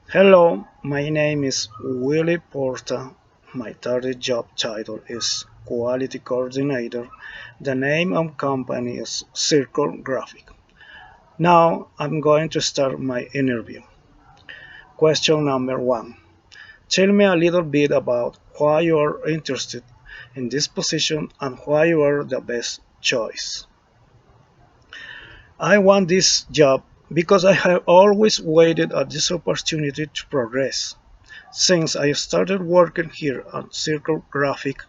Hello, my name is Willy Porta. My third job title is Quality Coordinator. The name of company is Circle Graphic. Now I'm going to start my interview. Question number one. Tell me a little bit about why you are interested in this position and why you are the best choice. I want this job because I have always waited at this opportunity to progress. Since I started working here at Circle Graphic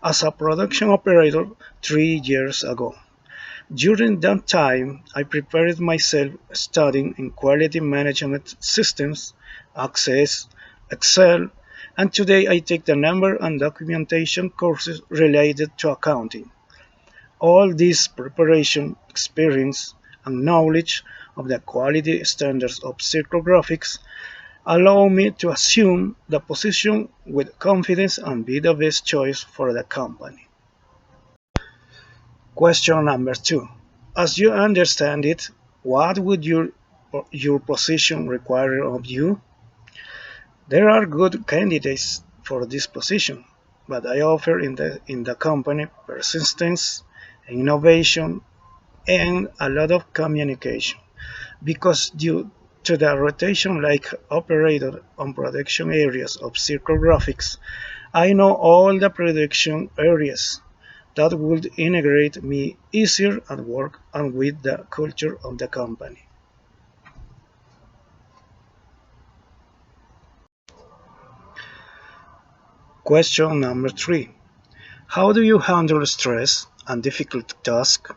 as a production operator 3 years ago. During that time, I prepared myself studying in quality management systems, Access, Excel, and today I take the number and documentation courses related to accounting. All this preparation, experience, and knowledge of the quality standards of Circle Graphics allow me to assume the position with confidence and be the best choice for the company. Question number two. As you understand it, what would your position require of you? There are good candidates for this position, but I offer in the company persistence, innovation, and a lot of communication. Because due to the rotation like operator on production areas of Circle Graphics, I know all the production areas that would integrate me easier at work and with the culture of the company. Question number three. How do you handle stress and difficult tasks?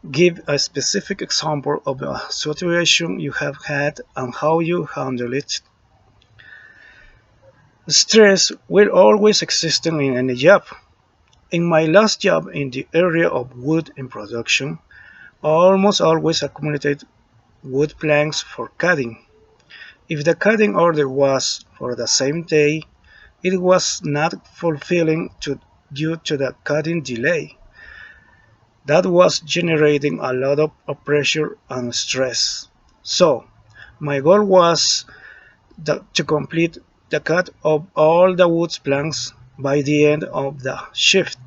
Give a specific example of a situation you have had and how you handle it. Stress will always exist in any job. In my last job in the area of wood in production, I almost always accumulated wood planks for cutting. If the cutting order was for the same day, it was not fulfilling due to the cutting delay. That was generating a lot of pressure and stress. So, my goal was to complete the cut of all the wood planks by the end of the shift.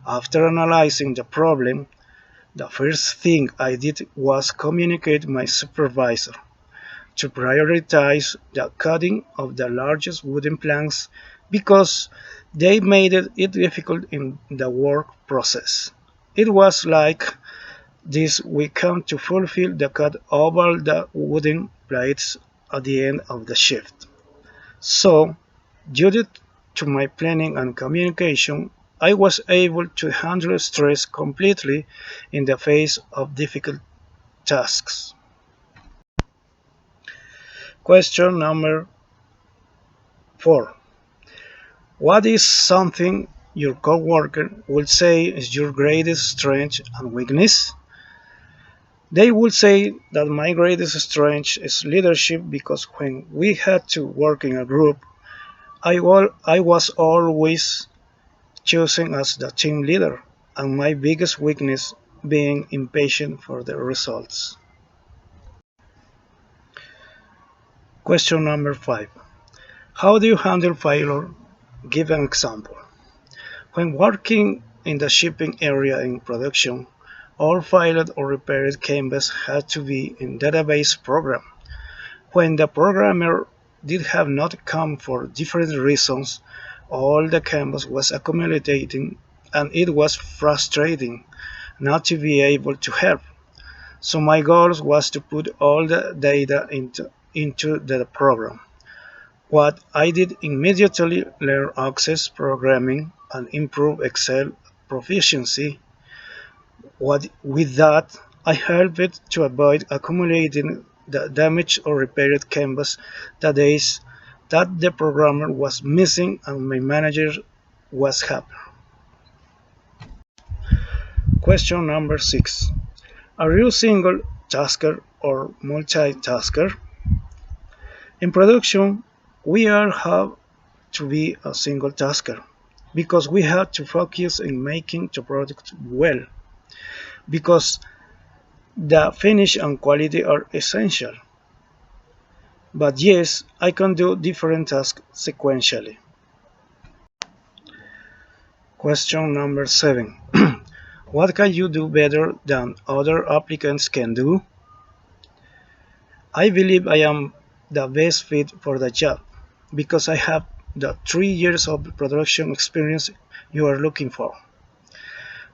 After analyzing the problem, the first thing I did was communicate my supervisor to prioritize the cutting of the largest wooden planks because they made it difficult in the work process. It was like this we come to fulfill the cut of all the wooden plates at the end of the shift. So, due to my planning and communication, I was able to handle stress completely in the face of difficult tasks. Question number 4. What is something your coworker would say is your greatest strength and weakness? They would say that my greatest strength is leadership because when we had to work in a group, I was always chosen as the team leader, and my biggest weakness being impatient for the results. Question number 5. How do you handle failure? Give an example. When working in the shipping area in production, all failed or repaired canvas had to be in database program. When the programmer did have not come for different reasons, all the canvas was accumulating and it was frustrating not to be able to help. So my goal was to put all the data into the program. What I did immediately learn Access programming and improve Excel proficiency. With that, I helped to avoid accumulating the damaged or repaired canvas the days that the programmer was missing and my manager was happy. Question number 6. Are you single tasker or multitasker? In production, we all have to be a single tasker because we have to focus in making the product well because the finish and quality are essential. But yes, I can do different tasks sequentially. Question number 7. What can you do better than other applicants can do? I believe I am the best fit for the job because I have the 3 years of production experience you are looking for.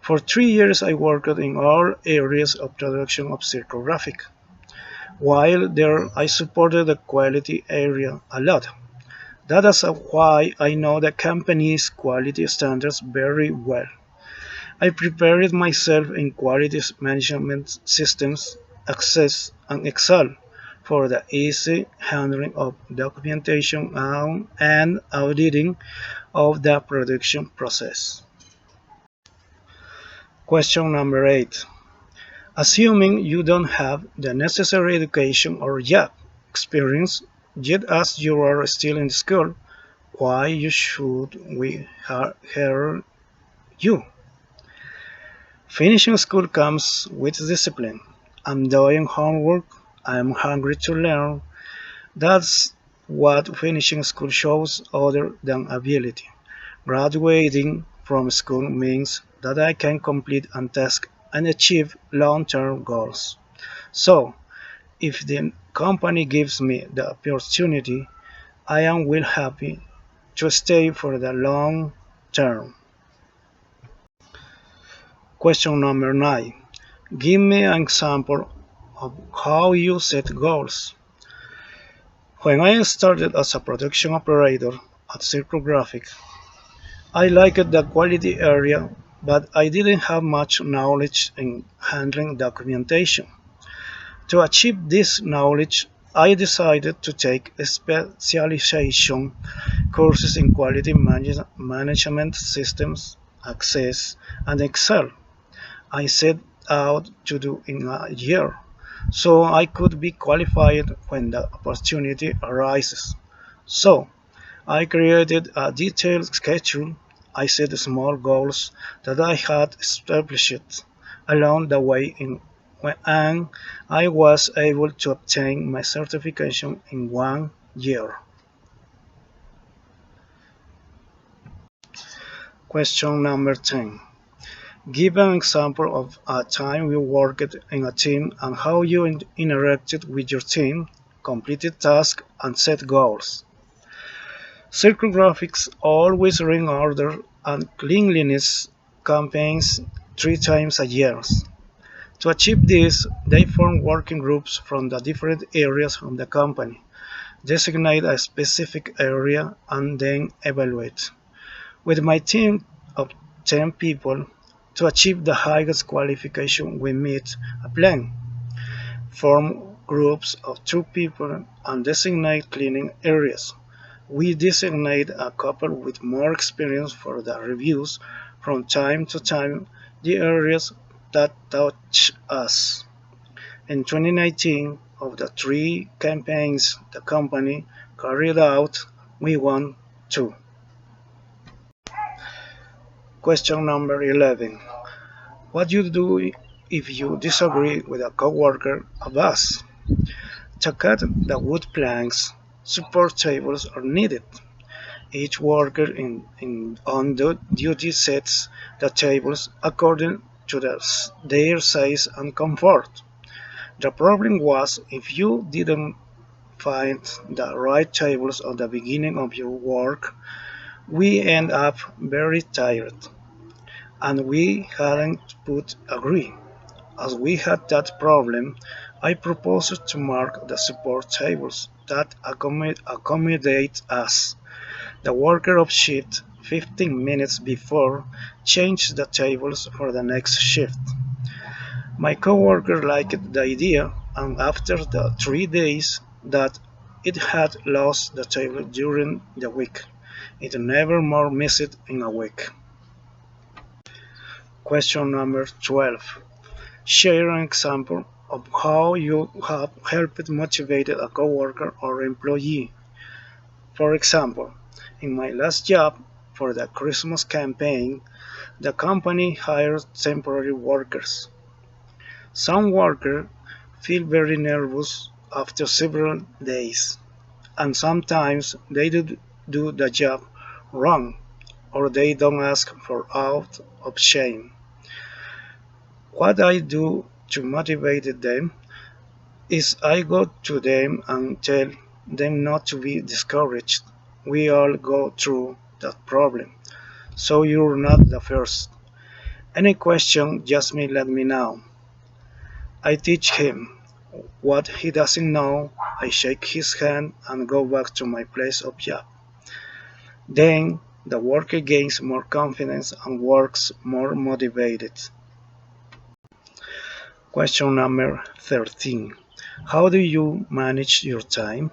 For 3 years, I worked in all areas of production of circographic. While there, I supported the quality area a lot. That is why I know the company's quality standards very well. I prepared myself in quality management systems, Access, and Excel for the easy handling of documentation and auditing of the production process. Question number 8. Assuming you don't have the necessary education or job experience, yet as you are still in school, why should we hire you? Finishing school comes with discipline. I'm doing homework. I'm hungry to learn. That's what finishing school shows other than ability. Graduating from school means that I can complete a task and achieve long-term goals. So, if the company gives me the opportunity, I am will happy to stay for the long term. Question number 9. Give me an example of how you set goals. When I started as a production operator at Circle Graphic, I liked the quality area, but I didn't have much knowledge in handling documentation. To achieve this knowledge, I decided to take specialization courses in quality management systems, Access, and Excel. I set out to do in a year, so I could be qualified when the opportunity arises. So, I created a detailed schedule. I set small goals that I had established along the way and I was able to obtain my certification in 1 year. Question number 10. Give an example of a time you worked in a team and how you interacted with your team, completed tasks, and set goals. Circle Graphics always run order and cleanliness campaigns 3 times a year. To achieve this, they form working groups from the different areas of the company, designate a specific area, and then evaluate. With my team of 10 people, to achieve the highest qualification, we meet a plan, form groups of 2 people, and designate cleaning areas. We designate a couple with more experience for the reviews from time to time the areas that touch us. In 2019, of the 3 campaigns the company carried out, we won 2. Question number 11. What you do if you disagree with a coworker or boss? To cut the wood planks, support tables are needed. Each worker on the duty sets the tables according to their size and comfort. The problem was if you didn't find the right tables at the beginning of your work, we end up very tired, and we hadn't put agree. As we had that problem, I proposed to mark the support tables that accommodate us. The worker of shift 15 minutes before changed the tables for the next shift. My coworker liked the idea, and after the 3 days that it had lost the table during the week, it never more missed in a week. Question number 12. Share an example of how you have helped motivate a coworker or employee. For example, in my last job for the Christmas campaign, the company hired temporary workers. Some workers feel very nervous after several days. and sometimes they do the job wrong or they don't ask for out of shame. What I do to motivate them is I go to them and tell them not to be discouraged. We all go through that problem, so you're not the first. Any question, just let me know. I teach him what he doesn't know. I shake his hand and go back to my place of job. Then the worker gains more confidence and works more motivated. Question number 13. How do you manage your time?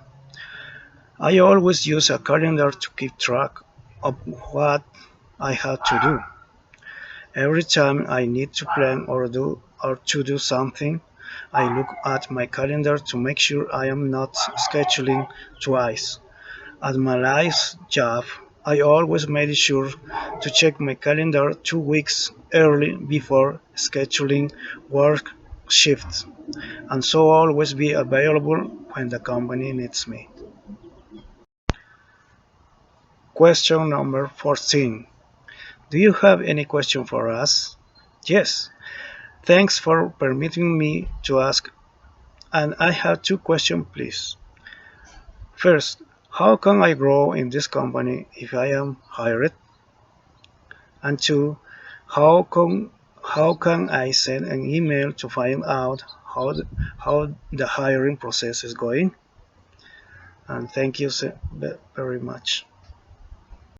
I always use a calendar to keep track of what I have to do. Every time I need to plan or to do something, I look at my calendar to make sure I am not scheduling twice. At my last job, I always made sure to check my calendar 2 weeks early before scheduling work shifts, and so always be available when the company needs me. Question number 14. Do you have any question for us? Yes. Thanks for permitting me to ask, and I have two questions, please. First, how can I grow in this company if I am hired? And two, how can how can I send an email to find out how the hiring process is going? And thank you very much.